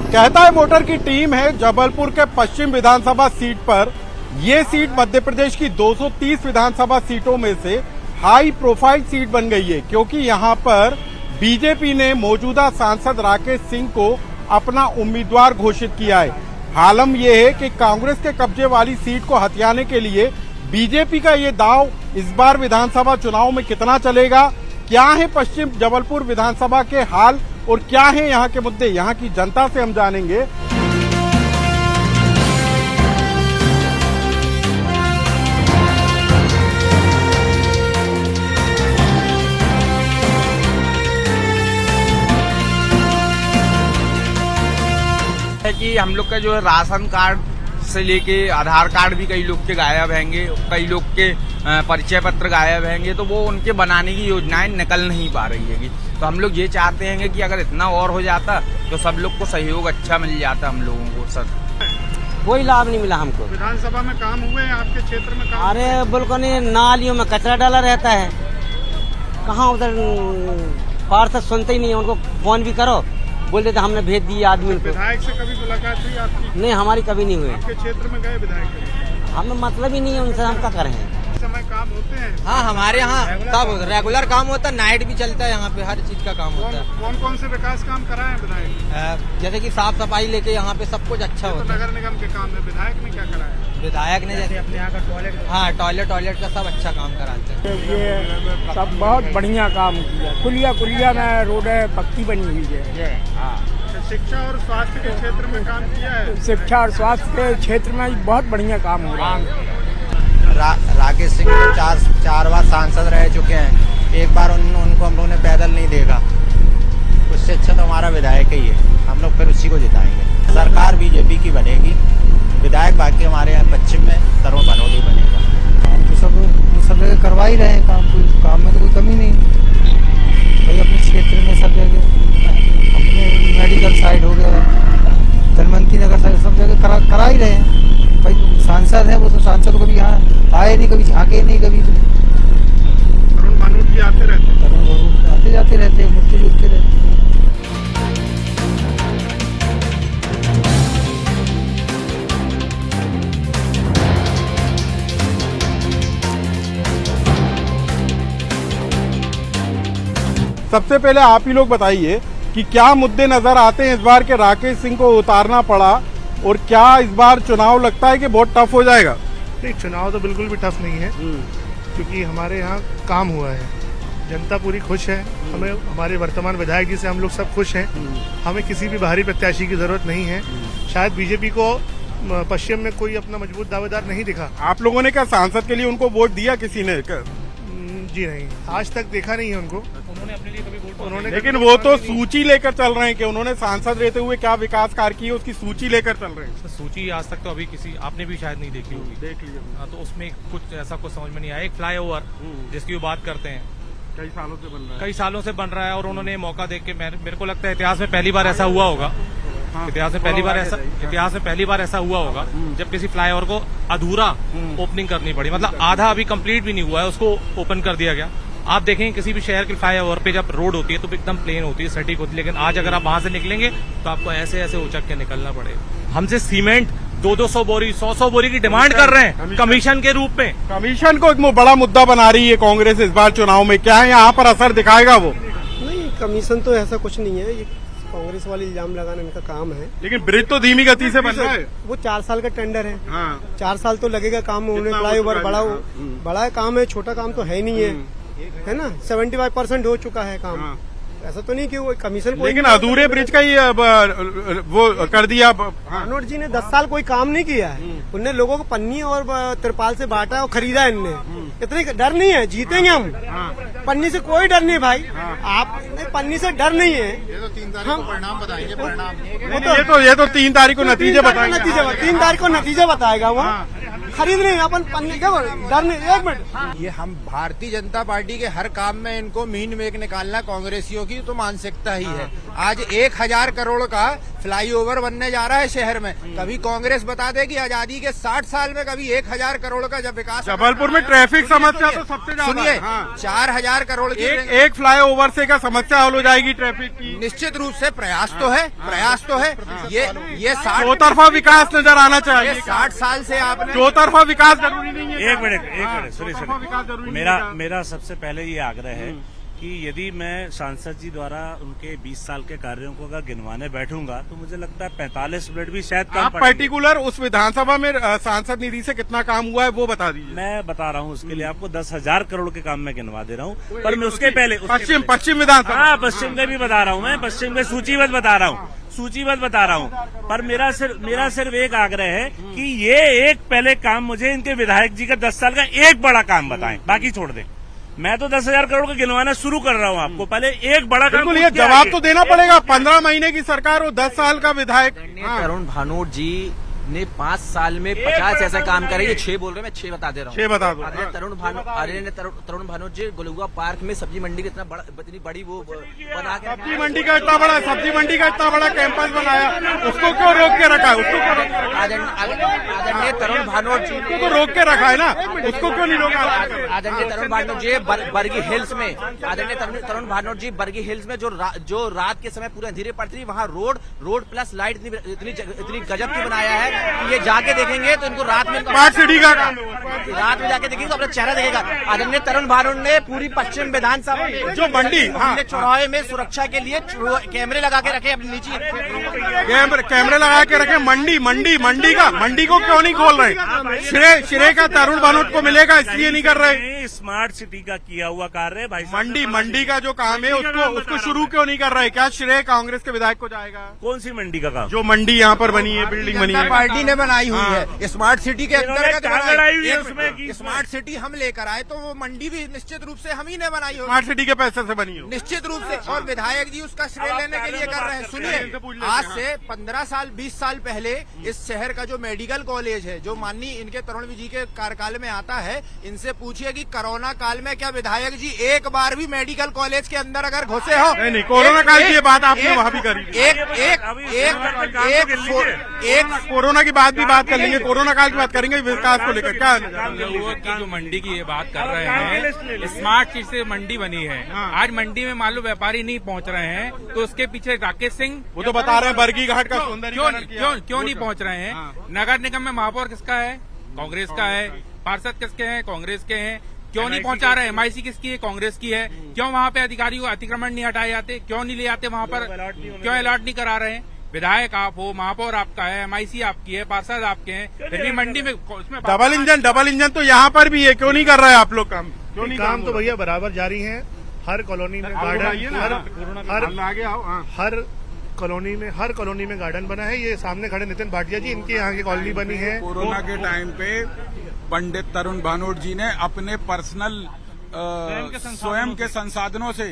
कहता है वोटर की टीम है जबलपुर के पश्चिम विधानसभा सीट पर। ये सीट मध्य प्रदेश की 230 विधानसभा सीटों में से हाई प्रोफाइल सीट बन गई है, क्योंकि यहां पर बीजेपी ने मौजूदा सांसद राकेश सिंह को अपना उम्मीदवार घोषित किया है। हालम यह है कि कांग्रेस के कब्जे वाली सीट को हथियाने के लिए बीजेपी का ये दांव इस बार विधानसभा चुनाव में कितना चलेगा, क्या है पश्चिम जबलपुर विधानसभा के हाल और क्या है यहाँ के मुद्दे, यहाँ की जनता से हम जानेंगे। है कि हम लोग का जो है राशन कार्ड से लेके आधार कार्ड भी कई लोग के गायब हैंगे, कई लोग के परिचय पत्र गायब हैंगे, तो वो उनके बनाने की योजनाएं निकल नहीं पा रही हैगी। तो हम लोग ये चाहते हैं कि अगर इतना और हो जाता तो सब लोग को सहयोग अच्छा मिल जाता हम लोगों को। सर कोई लाभ नहीं मिला हमको। विधानसभा में काम हुए हैं आपके क्षेत्र में? काम अरे बिल्कुल नहीं, नालियों में कचरा डाला रहता है, कहाँ उधर पार्षद सुनते ही नहीं है। उनको फोन भी करो बोल देते हमने भेज दिया आदमी को। विधायक से कभी मुलाकात हुई आपकी? नहीं, हमारी कभी नहीं हुई। आपके क्षेत्र में गए विधायक? हमें मतलब ही नहीं है उनसे, हम क्या करें। समय काम होते हैं? हाँ, हमारे यहाँ सब रेगुलर काम होता है, नाइट भी चलता है, यहाँ पे हर चीज का काम होता है। कौन कौन से विकास काम कराए हैं विधायक? जैसे कि साफ सफाई लेके यहाँ पे सब कुछ अच्छा होता है। नगर निगम के काम में विधायक ने क्या कराया? विधायक ने जैसे अपने यहाँ का टॉयलेट, हाँ टॉयलेट का सब अच्छा काम कराते हैं। ये सब बहुत बढ़िया काम किया। कुलिया में रोडें पक्की बनी हुई है। शिक्षा और स्वास्थ्य के क्षेत्र में काम किया है? शिक्षा और स्वास्थ्य के क्षेत्र में बहुत बढ़िया काम हो रहा है। राकेश सिंह तो चार बार सांसद रह चुके हैं, एक बार उनको हम लोगों ने पैदल नहीं देखा। उससे अच्छा तो हमारा विधायक ही है, हम लोग फिर उसी को जिताएंगे। सरकार बीजेपी की बनेगी, विधायक बाकी हमारे यहाँ पश्चिम में तरुण बनोदी बनेगा। तो सब जगह करवा ही रहे हैं काम में तो कोई कमी नहीं। भाई अपने क्षेत्र में सब जगह, अपने मेडिकल साइड हो गया, धनवंती नगर साइड, सब जगह करा ही रहे हैं। भाई सांसद है वो तो सांसद को कभी यहाँ आए नहीं, कभी झाँके नहीं, कभी तरुण बनोदी आते रहते, आते जाते रहते हैं, मुझसे जुड़ते रहते हैं। सबसे पहले आप ही लोग बताइए कि क्या मुद्दे नजर आते हैं इस बार के राकेश सिंह को उतारना पड़ा, और क्या इस बार चुनाव लगता है कि बहुत टफ हो जाएगा? नहीं, चुनाव तो बिल्कुल भी टफ नहीं है, क्योंकि हमारे यहाँ काम हुआ है, जनता पूरी खुश है। हमें हमारे वर्तमान विधायक जी से हम लोग सब खुश हैं। हमें किसी भी बाहरी प्रत्याशी की जरूरत नहीं है। शायद बीजेपी को पश्चिम में कोई अपना मजबूत दावेदार नहीं दिखा। आप लोगों ने क्या सांसद के लिए उनको वोट दिया किसी ने? जी नहीं, आज तक देखा नहीं है उनको। उन्होंने अपने लिए कभी वोट उन्होंने, लेकिन वो तो सूची लेकर चल रहे हैं कि उन्होंने सांसद रहते हुए क्या विकास कार्य किए उसकी सूची लेकर चल रहे हैं। सूची आज तक तो अभी किसी आपने भी शायद नहीं देखी होगी। देख लीजिए। तो उसमें कुछ ऐसा कुछ समझ में नहीं आया। एक फ्लाईओवर जिसकी वो बात करते हैं, कई सालों से बन रहा है, कई सालों से बन रहा है, और उन्होंने मौका देख के मेरे को लगता है इतिहास में पहली बार ऐसा हुआ होगा। इतिहास में पहली बार ऐसा हुआ होगा जब किसी फ्लाईओवर को अधूरा ओपनिंग करनी पड़ी, मतलब आधा अभी कंप्लीट भी नहीं हुआ है, उसको ओपन कर दिया गया। आप देखेंगे किसी भी शहर के फ्लाईओवर पे जब रोड होती है तो एकदम प्लेन होती है, सटीक होती है, लेकिन आज अगर आप वहां से निकलेंगे तो आपको ऐसे ऐसे उचक के निकलना पड़ेगा। हमसे सीमेंट 200 बोरी 100 बोरी की डिमांड कर रहे हैं कमीशन के रूप में। कमीशन को एक बड़ा मुद्दा बना रही है कांग्रेस इस बार चुनाव में, क्या है यहाँ पर असर दिखाएगा वो? नहीं, कमीशन तो ऐसा कुछ नहीं है, ये कांग्रेस वाले इल्जाम लगाना इनका काम है। लेकिन ब्रिज तो धीमी गति से बन रहा है। वो 4 साल का टेंडर है। हाँ। 4 साल तो लगेगा काम होने। फ्लाईओवर बड़ा काम है, छोटा काम तो है नहीं है ना। 75% हो चुका है काम। हाँ। ऐसा तो नहीं कि वो कमीशन, लेकिन अधूरे ब्रिज का ही वो कर दिया। मनोहर जी ने 10 साल कोई काम नहीं किया है। उनने लोगों को पन्नी और तिरपाल से बांटा और खरीदा इनने। इतने डर नहीं है, जीतेंगे हम। पन्नी से कोई डर नहीं भाई। आप पन्नी से डर नहीं है। ये तो 3 तारीख को परिणाम बताएंगे। परिणाम ये तो 3 तारीख को नतीजे बताएंगे। 3 तारीख को नतीजे बताएगा वो। खरीद नहीं अपन पन्नी देखो डर नहीं। एक मिनट, ये हम भारतीय जनता पार्टी के हर काम में इनको मीन मेक निकालना कांग्रेसियों की तो मानसिकता ही है। आज 1000 करोड़ का फ्लाईओवर बनने जा रहा है शहर में। कभी कांग्रेस बता देगी आजादी के 60 साल में कभी 1000 करोड़ का जब विकास। जबलपुर में ट्रैफिक समस्या तो सबसे ज्यादा सुनिए, है। हाँ। 4000 करोड़ की एक फ्लाईओवर से क्या समस्या हल हो जाएगी ट्रैफिक की? निश्चित रूप से प्रयास तो है, प्रयास तो है। ये 60 चौतरफा विकास नजर आना चाहिए। 60 साल से आपने चौतरफा विकास जरूरी नहीं है। एक मिनट सुनिए, मेरा सबसे पहले ये आग्रह है कि यदि मैं सांसद जी द्वारा उनके 20 साल के कार्यों को अगर गिनवाने बैठूंगा तो मुझे लगता है 45 मिनट भी शायद कम आप पड़ेंगे। पर्टिकुलर उस विधानसभा में सांसद निधि से कितना काम हुआ है वो बता दीजिए। मैं बता रहा हूँ उसके लिए आपको 10,000 करोड़ के काम मैं गिनवा दे रहा हूँ, पर मैं उसके पहले पश्चिम विधानसभा। हाँ, पश्चिम में भी बता रहा हूँ, मैं पश्चिम में सूचीबद्ध बता रहा हूँ। पर मेरा सिर्फ एक आग्रह है कि ये एक पहले काम मुझे इनके विधायक जी का 10 साल का एक बड़ा काम बताएं, बाकी छोड़ दें। मैं तो 10,000 करोड़ का गिनवाना शुरू कर रहा हूँ आपको, पहले एक बड़ा काम। ये जवाब तो देना पड़ेगा। 15 महीने की सरकार और 10 साल का विधायक। तरुण भानोट जी ने 5 साल में 50 ऐसे काम करे। ये 6 बोल रहे, मैं 6 बता दे रहा हूँ। 6 बता दो। तरुण भानोट जी गोलुआ पार्क में सब्जी मंडी की इतनी बड़ी वो बना के सब्जी मंडी का इतना बड़ा कैंपस बनाया, उसको क्यों रोक के रखा है? उसको क्यों रोक के रखा है? आदरणीय तरुण भानोट जी उसको तो रोक के रखा है ना, उसको क्यों नहीं रोका? आदरणीय तरुण भानोट जी बर्गी हिल्स में, आदरणीय तरुण भानोट जी बर्गी हिल्स में जो रात के समय पूरे अंधेरे पड़ती थी, वहाँ रोड प्लस लाइट इतनी गजब की बनाया है कि ये जाके देखेंगे तो इनको रात में स्मार्ट सिटी का काम रात में जाके देखेंगे तो अपना चेहरा देखेगा। आदरणीय तरुण भानोट ने पूरी पश्चिम विधानसभा में जो मंडी चौराहे में सुरक्षा के लिए कैमरे लगा के रखे अपने नीचे कैमरे लगा के रखे। मंडी को क्यों नहीं खोल रहे? श्रेय का तरुण भानोट को मिलेगा, इसलिए नहीं कर रहे। स्मार्ट सिटी का किया हुआ कार्य भाई, मंडी का जो काम है उसको शुरू क्यों नहीं कर रहे? क्या श्रेय कांग्रेस के विधायक को जाएगा? कौन सी मंडी का काम? जो मंडी यहाँ पर बनी है, बिल्डिंग बनी है, पार्टी ने बनाई हुई है। स्मार्ट सिटी के अंतर्गत उसमें स्मार्ट सिटी हम लेकर आए तो वो मंडी भी निश्चित रूप से हम ही ने बनाई होगी। स्मार्ट सिटी के पैसे से बनी हो निश्चित रूप से। और विधायक जी उसका श्रेय लेने के लिए कर रहे हैं। सुनिए, आज से 15 साल 20 साल पहले इस शहर का जो मेडिकल कॉलेज है, जो माननीय इनके तरुण जी के कार्यकाल में आता है, इनसे पूछिए कि कोरोना काल में क्या विधायक जी एक बार भी मेडिकल कॉलेज के अंदर अगर घुसे हो? नहीं, कोरोना काल की ये बात आपने वहाँ भी करी। एक कोरोना की बात भी बात कर लेंगे, कोरोना काल की बात करेंगे, विकास को लेकर क्या की जो मंडी की ये बात कर रहे हैं, स्मार्ट सिटी से मंडी बनी है। आज मंडी में मान लो व्यापारी नहीं पहुंच रहे हैं तो उसके पीछे राकेश सिंह वो तो बता रहे हैं बरगी घाट का सौंदर्यीकरण क्यों नहीं पहुंच रहे हैं? नगर निगम में महापौर किसका है? कांग्रेस का है। पार्षद किसके हैं? कांग्रेस के हैं। क्यों नहीं पहुंचा रहे? MIC किसकी है? कांग्रेस की है। क्यों वहाँ पे अधिकारियों को अतिक्रमण नहीं हटाए जाते? क्यों नहीं ले आते वहाँ पर? क्यों अलॉट नहीं करा रहे हैं? विधायक आप हो, महापौर आपका है, MIC आपकी है, पार्षद आपके हैं, फिर भी मंडी में उसमें डबल इंजन तो यहाँ पर भी है, क्यों नहीं कर रहे आप लोग काम? काम तो भैया बराबर जारी है। हर कॉलोनी में गार्डन, हर कॉलोनी में गार्डन बना है। ये सामने खड़े नितिन भाटिया जी, इनके यहाँ की कॉलोनी बनी है। कोरोना के टाइम पे पंडित तरुण भानोट जी ने अपने पर्सनल स्वयं के संसाधनों से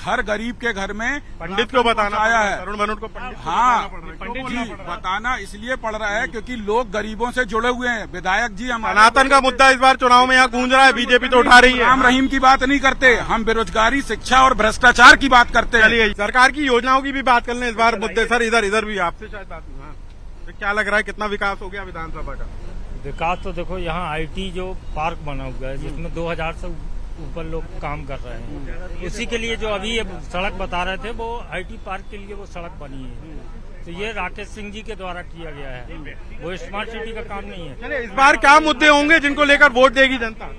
हर गरीब के घर में पंडित को बताना आया है। तरुण भानोट को पंडित जी बताना इसलिए पड़ रहा है क्योंकि लोग गरीबों से जुड़े हुए हैं। विधायक जी हम सनातन का मुद्दा इस बार चुनाव में यहाँ गूंज रहा है, बीजेपी तो उठा रही है। राम रहीम की बात नहीं करते, हम बेरोजगारी, शिक्षा और भ्रष्टाचार की बात करते हैं। सरकार की योजनाओं की भी बात कर लें इस बार मुद्दे। सर इधर भी आपसे शायद बात हुई। क्या लग रहा है, कितना विकास हो गया विधानसभा का? विकास तो देखो, यहाँ IT जो पार्क बना हुआ है जिसमें 2000 से ऊपर लोग काम कर रहे हैं, उसी के लिए जो अभी ये सड़क बता रहे थे वो IT पार्क के लिए वो सड़क बनी है। तो ये राकेश सिंह जी के द्वारा किया गया है, वो स्मार्ट सिटी का काम नहीं है। चलिए, इस बार क्या मुद्दे होंगे जिनको लेकर वोट देगी जनता?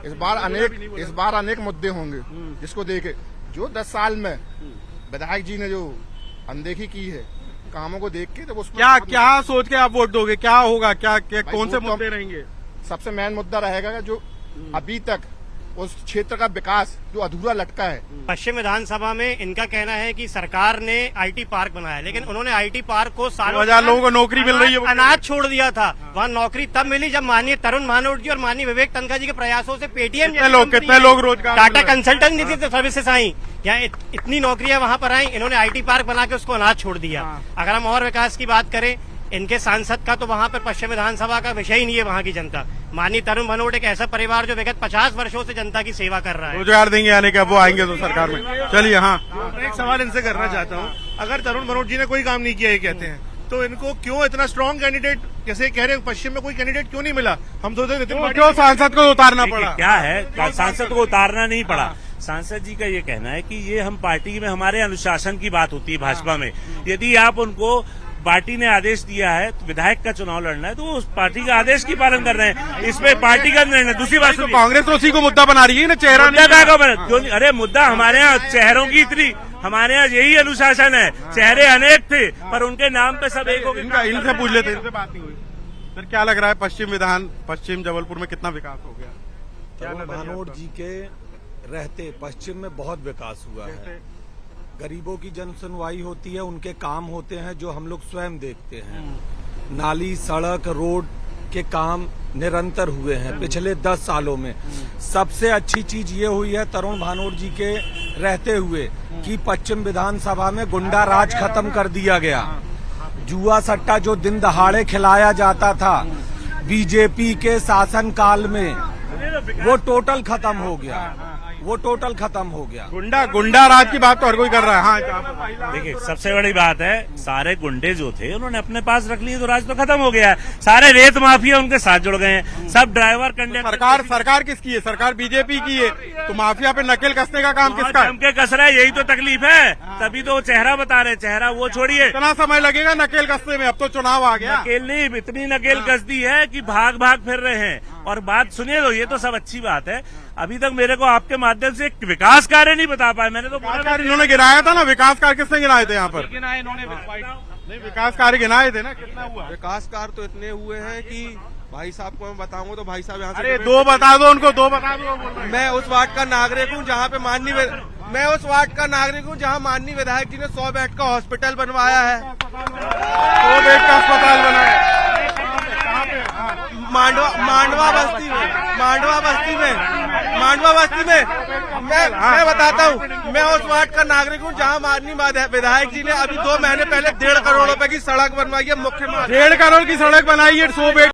इस बार अनेक मुद्दे होंगे जिसको देखे। जो 10 साल में विधायक जी ने जो अनदेखी की है कामों को देख के, तो उसको क्या सोच के आप वोट दोगे? क्या होगा, क्या कौन से मुद्दे रहेंगे? सबसे मेन मुद्दा रहेगा जो अभी तक उस क्षेत्र का विकास जो अधूरा लटका है। पश्चिम विधानसभा में इनका कहना है कि सरकार ने IT पार्क बनाया, लेकिन उन्होंने IT पार्क को 2000 लोगों को नौकरी मिल रही है, अनाज छोड़ दिया था। वहाँ नौकरी तब मिली जब माननीय तरुण भानोट जी और माननीय विवेक तनखा जी के प्रयासों से पेटीएम कितने लोग रोजगार, टाटा कंसल्टेंट सर्विसेज आई, यहाँ इतनी नौकरियां वहाँ पर आई, इन्होंने IT पार्क बना के उसको अनाज छोड़ दिया। अगर हम और विकास की बात करें, इनके सांसद का तो वहाँ पर पश्चिम विधानसभा का विषय ही नहीं है। वहाँ की जनता, माननीय तरुण भनोट एक ऐसा परिवार जो विगत 50 वर्षों से जनता की सेवा कर रहा है। रोजगार देंगे आने का, वो आएंगे तो सरकार में। चलिए, हाँ, मैं एक सवाल इनसे करना चाहता हूँ। अगर तरुण भनोट जी ने कोई काम नहीं किया ये कहते हैं, तो इनको क्यों इतना स्ट्रांग कैंडिडेट, जैसे कह रहे हैं पश्चिम में कोई कैंडिडेट क्यों नहीं मिला? हम सोचते थे क्यों सांसद को उतारना पड़ा? क्या है, सांसद को उतारना नहीं पड़ा। सांसद जी का ये कहना है कि ये हम पार्टी में हमारे अनुशासन की बात होती है भाजपा में। यदि आप उनको पार्टी ने आदेश दिया है तो विधायक का चुनाव लड़ना है तो उस पार्टी का आदेश की पालन कर रहे हैं, इसमें पार्टी का निर्णय। दूसरी बात, तो कांग्रेस तो उसी को मुद्दा बना रही है ना, चेहरा क्यों? अरे मुद्दा हमारे यहाँ चेहरों की इतनी, हमारे यहाँ यही अनुशासन है। चेहरे अनेक थे पर उनके नाम पे सब एक हो गया। इनसे पूछ लेते, इनसे बात नहीं हुई। सर, क्या लग रहा है पश्चिम जबलपुर में कितना विकास हो गया? तरुण भनोट जी के रहते पश्चिम में बहुत विकास हुआ है। गरीबों की जन सुनवाई होती है, उनके काम होते हैं जो हम लोग स्वयं देखते हैं। नाली, सड़क, रोड के काम निरंतर हुए हैं पिछले 10 सालों में। सबसे अच्छी चीज ये हुई है तरुण भनोट जी के रहते हुए कि पश्चिम विधानसभा में गुंडा राज खत्म कर दिया गया। जुआ सट्टा जो दिन दहाड़े खिलाया जाता था बीजेपी के शासनकाल में, वो टोटल खत्म हो गया। गुंडा राज की बात तो हर कोई कर रहा है। हाँ, देखिए, सबसे बड़ी बात है, सारे गुंडे जो थे उन्होंने अपने पास रख लिए तो राज तो खत्म हो गया है। सारे रेत माफिया उनके साथ जुड़ गए हैं, सब ड्राइवर कंडक्टर। सरकार किसकी है? सरकार बीजेपी की है, तो माफिया पे नकेल कसने का काम किसका है? के कस रहा है, यही तो तकलीफ है। तभी तो चेहरा बता रहे, चेहरा वो छोड़िए। इतना समय लगेगा नकेल कसने में? अब तो चुनाव आ गया। नकेल नहीं, इतनी नकेल कस दी है कि भाग भाग फिर रहे हैं। और बात सुनिए तो ये तो सब अच्छी बात है। अभी तक मेरे को आपके माध्यम से एक विकास कार्य नहीं बता पाए। मैंने तो इन्होंने गिनाया था ना, विकास कार्य किसने गिनाए थे यहाँ पर? नहीं, विकास कार्य गिनाए थे ना, कितना हुआ? विकास कार्य तो इतने हुए हैं कि भाई साहब को मैं बताऊंगा तो भाई साहब यहाँ से। अरे दो बता दो उनको, दो बता दो। मैं उस वार्ड का नागरिक हूँ जहाँ पे माननीय विधायक जी ने 100 बेड का हॉस्पिटल बनवाया है। 100 बेड का अस्पताल बनाया मांडवा बस्ती में मैं बताता हूँ, मैं उस वार्ड का नागरिक हूँ जहाँ माननीय विधायक जी ने अभी 2 महीने पहले 1.5 करोड़ रुपए की सड़क बनवाई है। मुख्यमंत्री 1.5 करोड़ की सड़क बनाई है, 100 बेड